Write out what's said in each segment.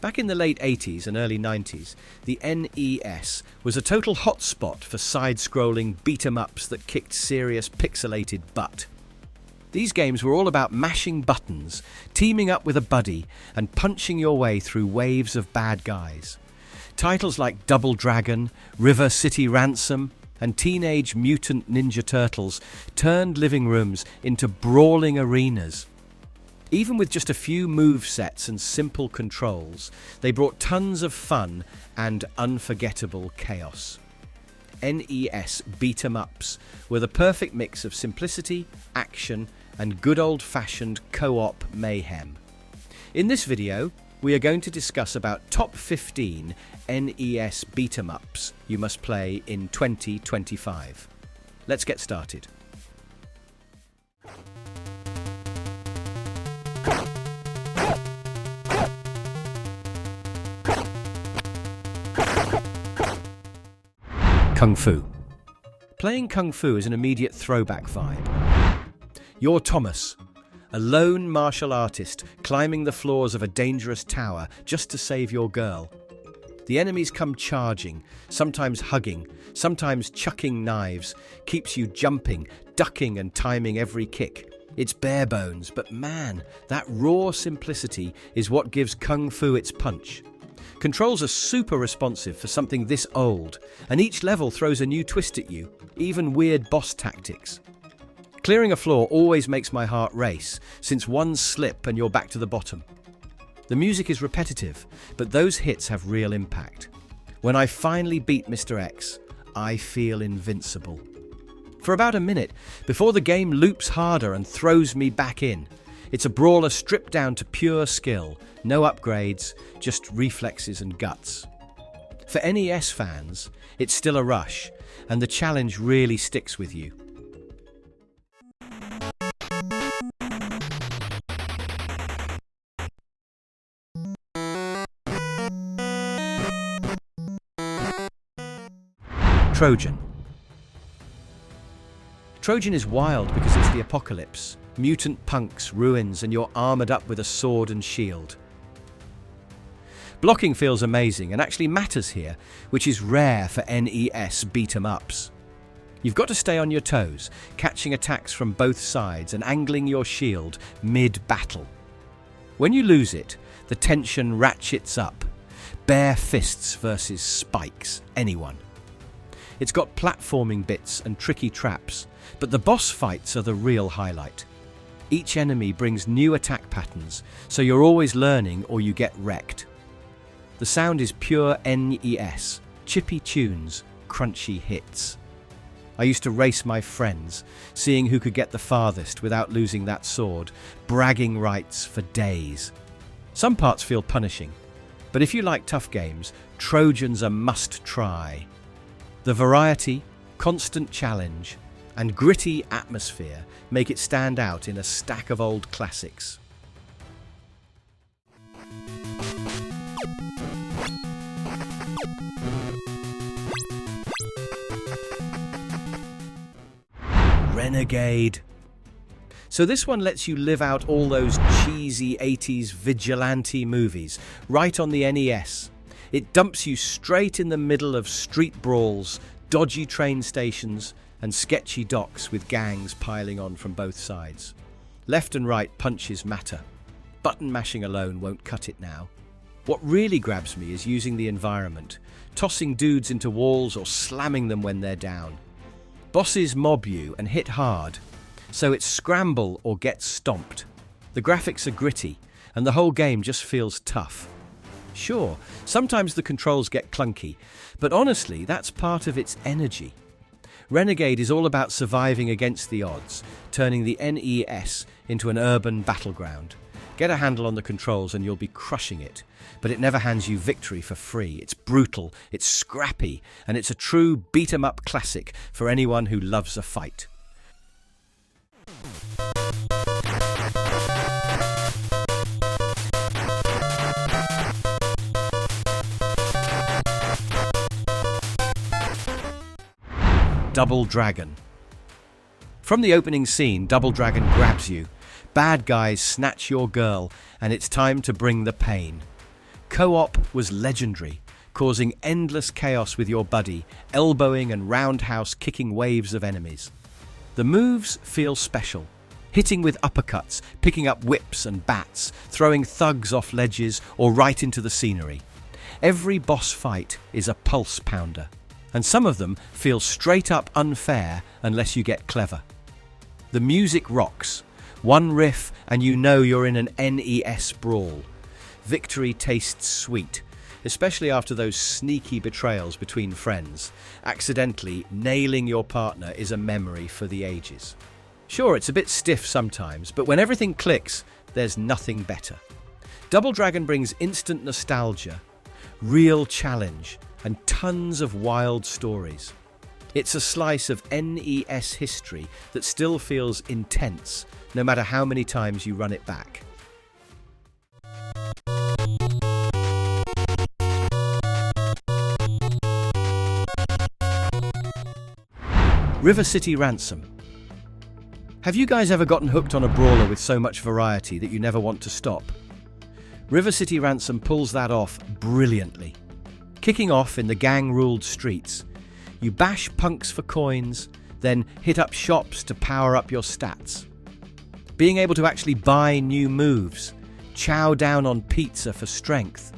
Back in the late 80s and early 90s, the NES was a total hotspot for side-scrolling beat-em-ups that kicked serious pixelated butt. These games were all about mashing buttons, teaming up with a buddy, and punching your way through waves of bad guys. Titles like Double Dragon, River City Ransom, and Teenage Mutant Ninja Turtles turned living rooms into brawling arenas. Even with just a few move sets and simple controls, they brought tons of fun and unforgettable chaos. NES beat-em-ups were the perfect mix of simplicity, action, and good old-fashioned co-op mayhem. In this video, we are going to discuss about top 15 NES beat-em-ups you must play in 2025. Let's get started. Kung Fu. Playing Kung Fu is an immediate throwback vibe. You're Thomas, a lone martial artist climbing the floors of a dangerous tower just to save your girl. The enemies come charging, sometimes hugging, sometimes chucking knives, keeps you jumping, ducking and timing every kick. It's bare bones, but man, that raw simplicity is what gives Kung Fu its punch. Controls are super responsive for something this old, and each level throws a new twist at you, even weird boss tactics. Clearing a floor always makes my heart race, since one slip and you're back to the bottom. The music is repetitive, but those hits have real impact. When I finally beat Mr. X, I feel invincible. For about a minute, before the game loops harder and throws me back in. It's a brawler stripped down to pure skill, no upgrades, just reflexes and guts. For NES fans, it's still a rush, and the challenge really sticks with you. Trojan. Trojan is wild because it's the apocalypse. Mutant punks, ruins, and you're armoured up with a sword and shield. Blocking feels amazing and actually matters here, which is rare for NES beat-em-ups. You've got to stay on your toes, catching attacks from both sides and angling your shield mid-battle. When you lose it, the tension ratchets up. Bare fists versus spikes, anyone. It's got platforming bits and tricky traps, but the boss fights are the real highlight. Each enemy brings new attack patterns, so you're always learning or you get wrecked. The sound is pure NES, chippy tunes, crunchy hits. I used to race my friends, seeing who could get the farthest without losing that sword, bragging rights for days. Some parts feel punishing, but if you like tough games, Trojan's a must-try. The variety, constant challenge, and gritty atmosphere make it stand out in a stack of old classics. Renegade. So this one lets you live out all those cheesy 80s vigilante movies right on the NES. It dumps you straight in the middle of street brawls, dodgy train stations, and sketchy docks with gangs piling on from both sides. Left and right punches matter. Button mashing alone won't cut it now. What really grabs me is using the environment, tossing dudes into walls or slamming them when they're down. Bosses mob you and hit hard, so it's scramble or get stomped. The graphics are gritty, and the whole game just feels tough. Sure, sometimes the controls get clunky, but honestly, that's part of its energy. Renegade is all about surviving against the odds, turning the NES into an urban battleground. Get a handle on the controls and you'll be crushing it, but it never hands you victory for free. It's brutal, it's scrappy, and it's a true beat-em-up classic for anyone who loves a fight. Double Dragon. From the opening scene, Double Dragon grabs you. Bad guys snatch your girl, and it's time to bring the pain. Co-op was legendary, causing endless chaos with your buddy, elbowing and roundhouse kicking waves of enemies. The moves feel special, hitting with uppercuts, picking up whips and bats, throwing thugs off ledges or right into the scenery. Every boss fight is a pulse pounder, and some of them feel straight up unfair unless you get clever. The music rocks. One riff and you know you're in an NES brawl. Victory tastes sweet, especially after those sneaky betrayals between friends. Accidentally nailing your partner is a memory for the ages. Sure, it's a bit stiff sometimes, but when everything clicks, there's nothing better. Double Dragon brings instant nostalgia, real challenge, and tons of wild stories. It's a slice of NES history that still feels intense, no matter how many times you run it back. River City Ransom. Have you guys ever gotten hooked on a brawler with so much variety that you never want to stop? River City Ransom pulls that off brilliantly. Kicking off in the gang-ruled streets, you bash punks for coins, then hit up shops to power up your stats. Being able to actually buy new moves, chow down on pizza for strength,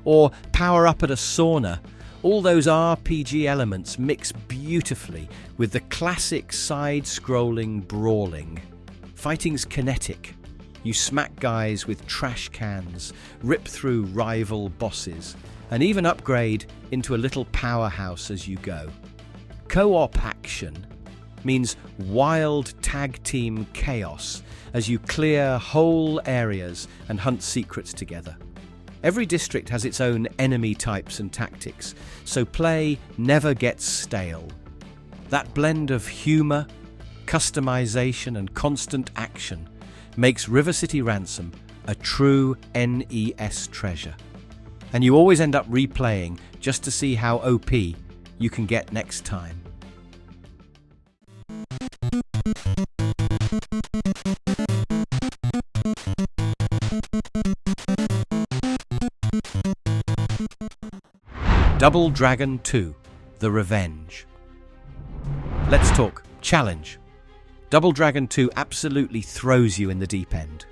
or power up at a sauna, all those RPG elements mix beautifully with the classic side-scrolling brawling. Fighting's kinetic. You smack guys with trash cans, rip through rival bosses, and even upgrade into a little powerhouse as you go. Co-op action means wild tag team chaos as you clear whole areas and hunt secrets together. Every district has its own enemy types and tactics, so play never gets stale. That blend of humour, customization and constant action makes River City Ransom a true NES treasure. And you always end up replaying just to see how OP you can get next time. Double Dragon 2, The Revenge. Let's talk challenge. Double Dragon 2 absolutely throws you in the deep end.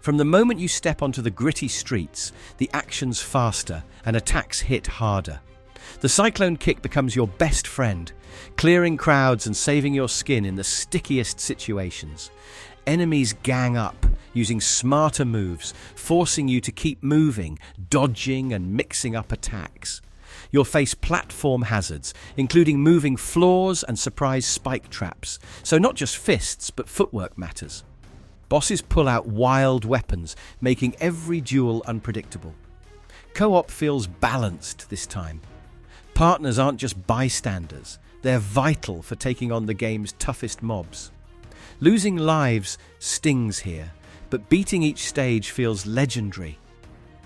From the moment you step onto the gritty streets, the action's faster and attacks hit harder. The Cyclone Kick becomes your best friend, clearing crowds and saving your skin in the stickiest situations. Enemies gang up, using smarter moves, forcing you to keep moving, dodging and mixing up attacks. You'll face platform hazards, including moving floors and surprise spike traps, so not just fists, but footwork matters. Bosses pull out wild weapons, making every duel unpredictable. Co-op feels balanced this time. Partners aren't just bystanders, they're vital for taking on the game's toughest mobs. Losing lives stings here, but beating each stage feels legendary.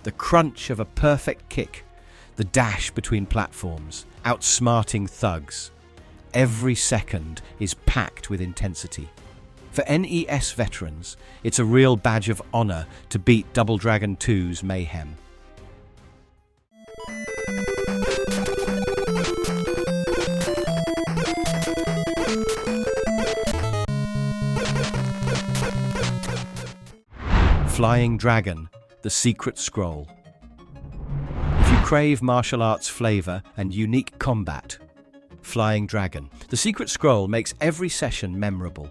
The crunch of a perfect kick, the dash between platforms, outsmarting thugs. Every second is packed with intensity. For NES veterans, it's a real badge of honor to beat Double Dragon 2's mayhem. Flying Dragon, The Secret Scroll. If you crave martial arts flavor and unique combat, Flying Dragon, The Secret Scroll makes every session memorable.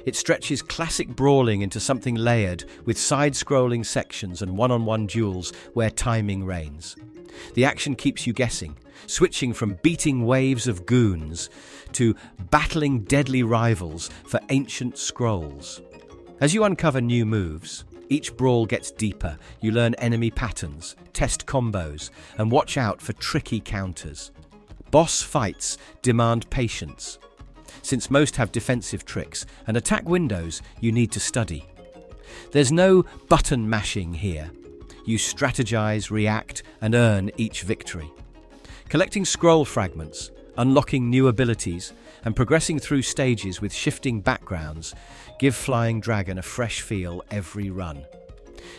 It stretches classic brawling into something layered with side-scrolling sections and one-on-one duels where timing reigns. The action keeps you guessing, switching from beating waves of goons to battling deadly rivals for ancient scrolls. As you uncover new moves, each brawl gets deeper. You learn enemy patterns, test combos, and watch out for tricky counters. Boss fights demand patience, since most have defensive tricks and attack windows you need to study. There's no button mashing here. You strategize, react, and earn each victory. Collecting scroll fragments, unlocking new abilities, and progressing through stages with shifting backgrounds give Flying Dragon a fresh feel every run.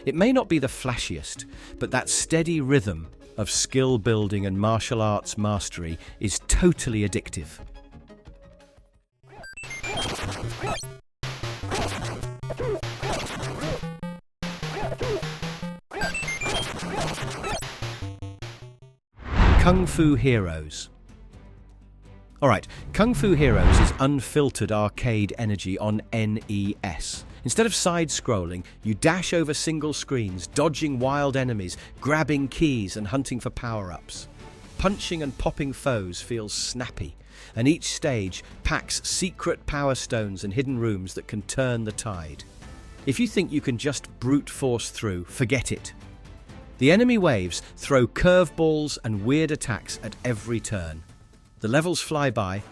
It may not be the flashiest, but that steady rhythm of skill building and martial arts mastery is totally addictive. Kung Fu Heroes. Alright, Kung Fu Heroes is unfiltered arcade energy on NES. Instead of side-scrolling, you dash over single screens, dodging wild enemies, grabbing keys and hunting for power-ups. Punching and popping foes feels snappy, and each stage packs secret power stones and hidden rooms that can turn the tide. If you think you can just brute force through, forget it. The enemy waves throw curveballs and weird attacks at every turn. The levels fly by,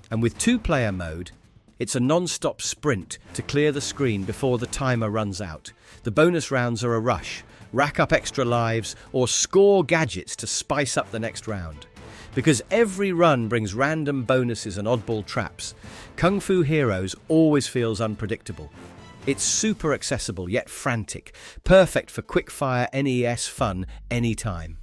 and with two-player mode, it's a non-stop sprint to clear the screen before the timer runs out. The bonus rounds are a rush, rack up extra lives, or score gadgets to spice up the next round. Because every run brings random bonuses and oddball traps, Kung Fu Heroes always feels unpredictable. It's super accessible yet frantic, perfect for quick-fire NES fun anytime.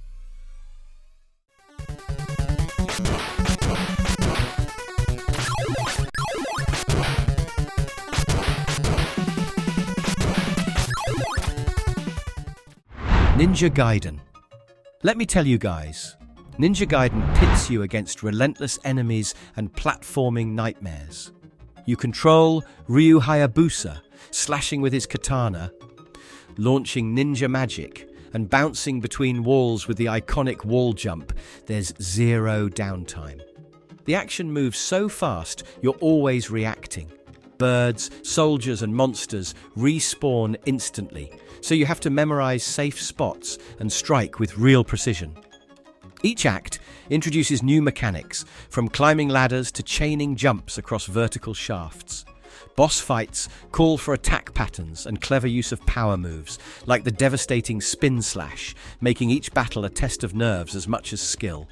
Ninja Gaiden. Let me tell you guys, Ninja Gaiden pits you against relentless enemies and platforming nightmares. You control Ryu Hayabusa, slashing with his katana, launching ninja magic, and bouncing between walls with the iconic wall jump. There's zero downtime. The action moves so fast, you're always reacting. Birds, soldiers, and monsters respawn instantly, so you have to memorize safe spots and strike with real precision. Each act introduces new mechanics, from climbing ladders to chaining jumps across vertical shafts. Boss fights call for attack patterns and clever use of power moves, like the devastating spin slash, making each battle a test of nerves as much as skill.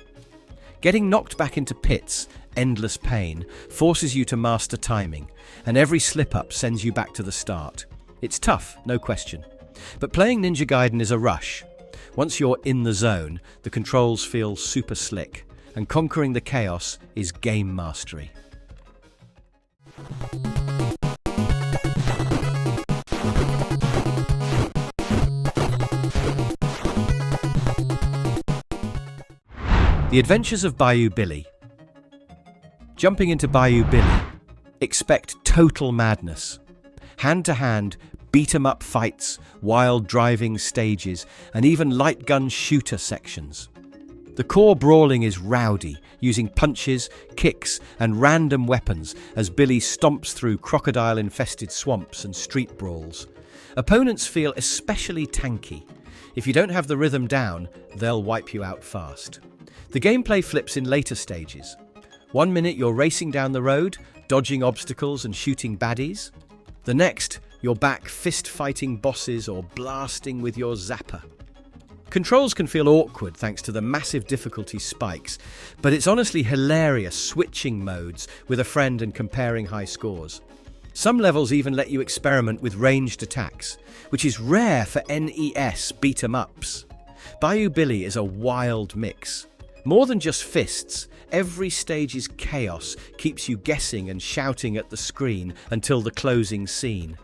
Getting knocked back into pits, endless pain, forces you to master timing, and every slip-up sends you back to the start. It's tough, no question. But playing Ninja Gaiden is a rush. Once you're in the zone, the controls feel super slick, and conquering the chaos is game mastery. The Adventures of Bayou Billy. Jumping into Bayou Billy, expect total madness. Hand-to-hand, beat-em-up fights, wild driving stages, and even light gun shooter sections. The core brawling is rowdy, using punches, kicks, and random weapons as Billy stomps through crocodile-infested swamps and street brawls. Opponents feel especially tanky. If you don't have the rhythm down, they'll wipe you out fast. The gameplay flips in later stages. 1 minute you're racing down the road, dodging obstacles and shooting baddies. The next, you're back fist-fighting bosses or blasting with your zapper. Controls can feel awkward thanks to the massive difficulty spikes, but it's honestly hilarious switching modes with a friend and comparing high scores. Some levels even let you experiment with ranged attacks, which is rare for NES beat-em-ups. Bayou Billy is a wild mix. More than just fists, every stage's chaos keeps you guessing and shouting at the screen until the closing scene.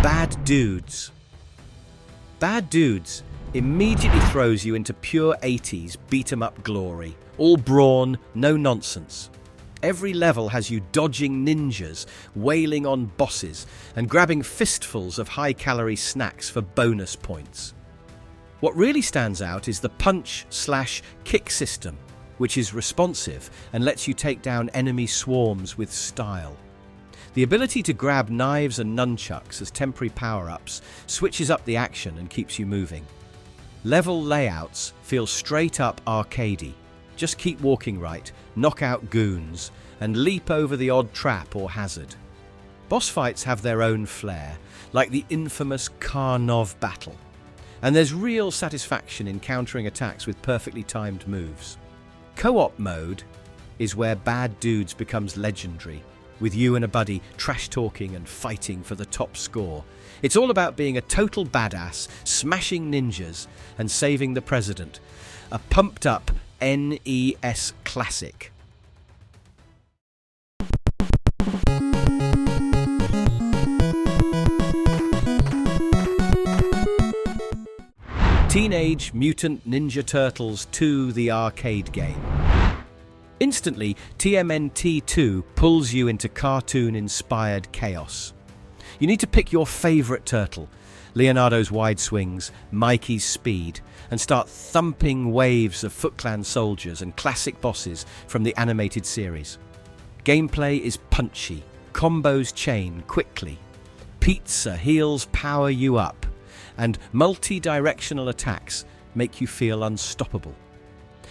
Bad Dudes. Bad Dudes immediately throws you into pure 80s beat-em-up glory. All brawn, no nonsense. Every level has you dodging ninjas, wailing on bosses, and grabbing fistfuls of high-calorie snacks for bonus points. What really stands out is the punch-slash-kick system, which is responsive and lets you take down enemy swarms with style. The ability to grab knives and nunchucks as temporary power-ups switches up the action and keeps you moving. Level layouts feel straight-up arcadey. Just keep walking right, knock out goons, and leap over the odd trap or hazard. Boss fights have their own flair, like the infamous Karnov battle. And there's real satisfaction in countering attacks with perfectly timed moves. Co-op mode is where Bad Dudes becomes legendary, with you and a buddy trash-talking and fighting for the top score. It's all about being a total badass, smashing ninjas, and saving the president. A pumped-up NES classic. Teenage Mutant Ninja Turtles 2, the arcade game. Instantly, TMNT II pulls you into cartoon-inspired chaos. You need to pick your favourite turtle, Leonardo's wide swings, Mikey's speed, and start thumping waves of Foot Clan soldiers and classic bosses from the animated series. Gameplay is punchy, combos chain quickly, pizza heals power you up, and multi-directional attacks make you feel unstoppable.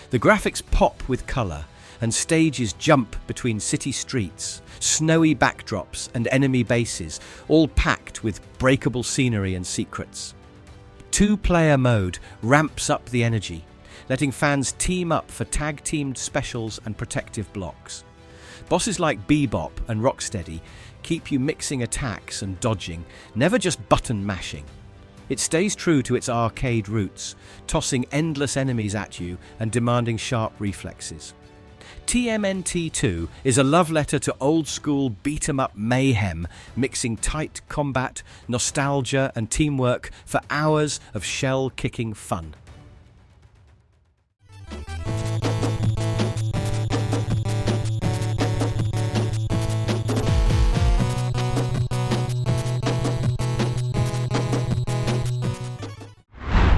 The graphics pop with colour, and stages jump between city streets, snowy backdrops and enemy bases, all packed with breakable scenery and secrets. Two-player mode ramps up the energy, letting fans team up for tag-teamed specials and protective blocks. Bosses like Bebop and Rocksteady keep you mixing attacks and dodging, never just button mashing. It stays true to its arcade roots, tossing endless enemies at you and demanding sharp reflexes. TMNT II is a love letter to old-school beat-em-up mayhem, mixing tight combat, nostalgia and teamwork for hours of shell-kicking fun.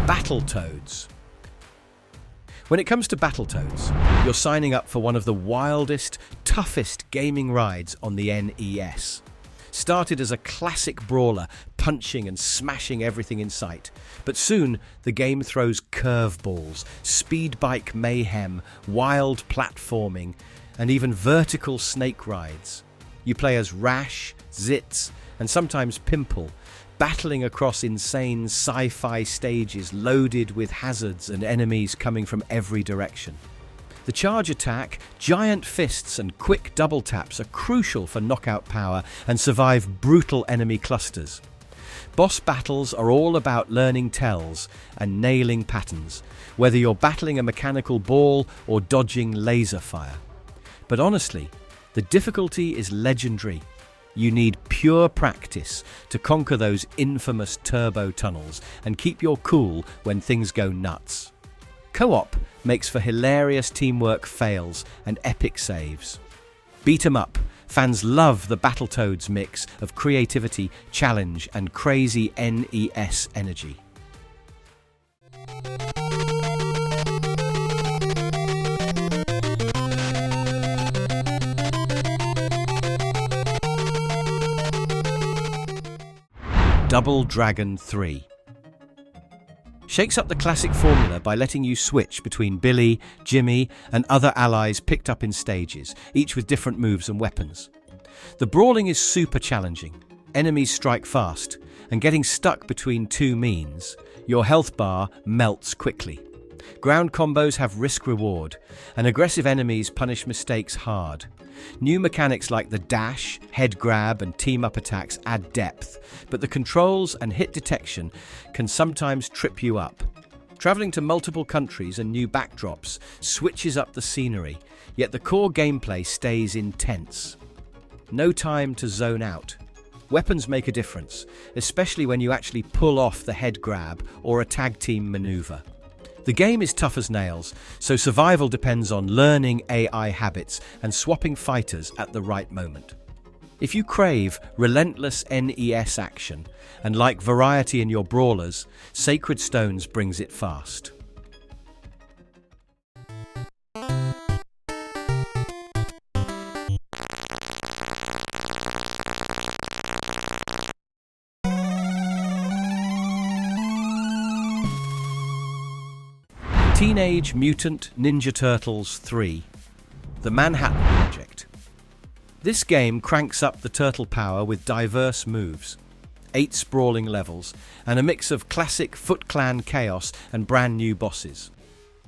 Battletoads. When it comes to Battletoads, you're signing up for one of the wildest, toughest gaming rides on the NES. Started as a classic brawler, punching and smashing everything in sight, but soon the game throws curveballs, speed bike mayhem, wild platforming, and even vertical snake rides. You play as Rash, Zitz, and sometimes Pimple, battling across insane sci-fi stages loaded with hazards and enemies coming from every direction. The charge attack, giant fists and quick double taps are crucial for knockout power and survive brutal enemy clusters. Boss battles are all about learning tells and nailing patterns, whether you're battling a mechanical ball or dodging laser fire. But honestly, the difficulty is legendary. You need pure practice to conquer those infamous turbo tunnels and keep your cool when things go nuts. Co-op makes for hilarious teamwork fails and epic saves. Beat 'em up. Fans love the Battletoads mix of creativity, challenge, and crazy NES energy. Double Dragon 3 shakes up the classic formula by letting you switch between Billy, Jimmy, and other allies picked up in stages, each with different moves and weapons. The brawling is super challenging. Enemies strike fast, and getting stuck between two means your health bar melts quickly. Ground combos have risk-reward, and aggressive enemies punish mistakes hard. New mechanics like the dash, head grab, and team-up attacks add depth, but the controls and hit detection can sometimes trip you up. Travelling to multiple countries and new backdrops switches up the scenery, yet the core gameplay stays intense. No time to zone out. Weapons make a difference, especially when you actually pull off the head grab or a tag team maneuver. The game is tough as nails, so survival depends on learning AI habits and swapping fighters at the right moment. If you crave relentless NES action and like variety in your brawlers, Sacred Stones brings it fast. Teenage Mutant Ninja Turtles 3, The Manhattan Project. This game cranks up the turtle power with diverse moves. 8 sprawling levels, and a mix of classic Foot Clan chaos and brand new bosses.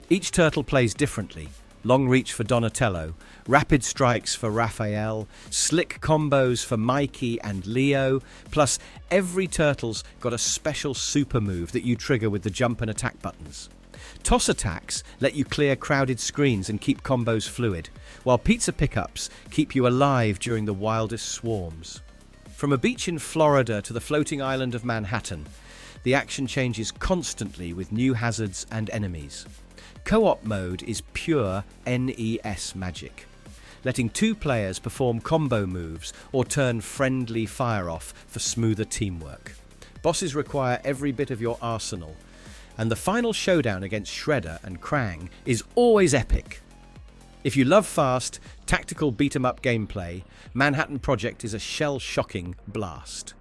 Each turtle plays differently. Long reach for Donatello, rapid strikes for Raphael, slick combos for Mikey and Leo, plus every turtle's got a special super move that you trigger with the jump and attack buttons. Toss attacks let you clear crowded screens and keep combos fluid, while pizza pickups keep you alive during the wildest swarms. From a beach in Florida to the floating island of Manhattan, the action changes constantly with new hazards and enemies. Co-op mode is pure NES magic, letting 2 players perform combo moves or turn friendly fire off for smoother teamwork. Bosses require every bit of your arsenal, and the final showdown against Shredder and Krang is always epic. If you love fast, tactical beat-em-up gameplay, Manhattan Project is a shell-shocking blast.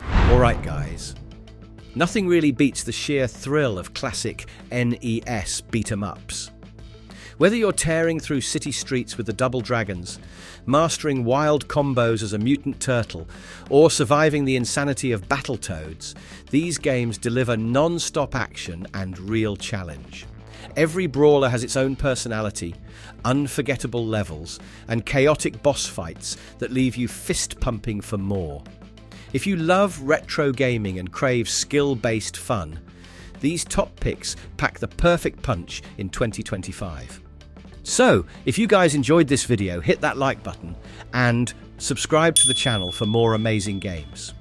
Alright guys, nothing really beats the sheer thrill of classic NES beat-em-ups. Whether you're tearing through city streets with the Double Dragons, mastering wild combos as a mutant turtle, or surviving the insanity of Battletoads, these games deliver non-stop action and real challenge. Every brawler has its own personality, unforgettable levels, and chaotic boss fights that leave you fist-pumping for more. If you love retro gaming and crave skill-based fun, these top picks pack the perfect punch in 2025. So, if you guys enjoyed this video, hit that like button and subscribe to the channel for more amazing games.